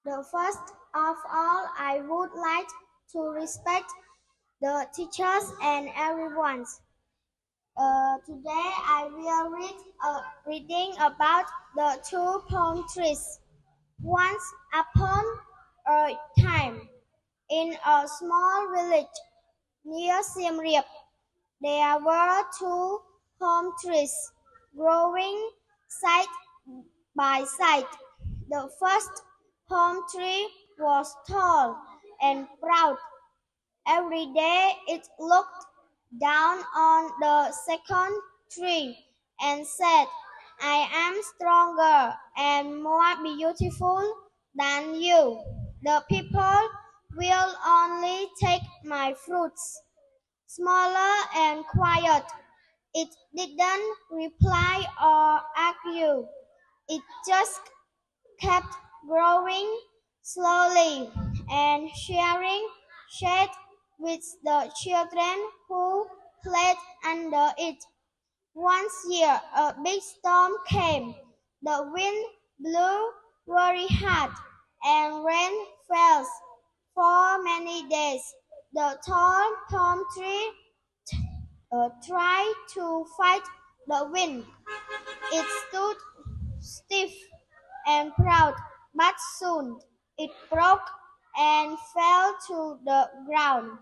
First of all, I would like to respect the teachers and everyone. Today I will read a reading about the two palm trees. Once upon a time, in a small village near Siem Reap, there were two palm trees growing side by side. The first palm tree was tall and proud. Every day it looked down on the second tree and said, I am stronger and more beautiful than you. The people will only take my fruits. Smaller and quiet, it didn't reply or argue. It just kept growing slowly and sharing shade with the children who played under it. Once year, a big storm came. The wind blew very hard and rain fell for many days. The tall palm tree tried to fight the wind. It stood stiff and proud, but soon it broke and fell to the ground.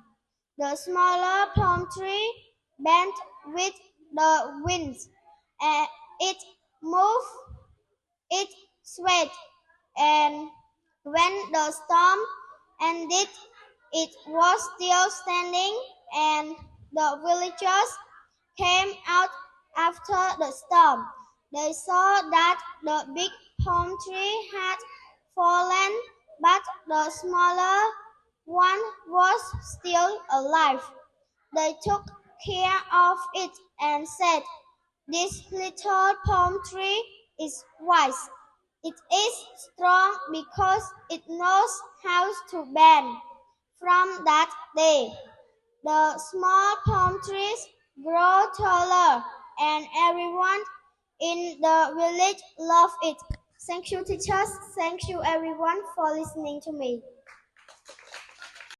The smaller palm tree bent with the wind, and it moved, it swayed, and when the storm ended, it was still standing, and the villagers came out after the storm. They saw that the big palm tree had fallen, but the smaller one was still alive. They took care of it and said, this little palm tree is wise. It is strong because it knows how to bend. From that day, the small palm trees grow taller and everyone in the village loved it. Thank you, teachers. Thank you, everyone, for listening to me.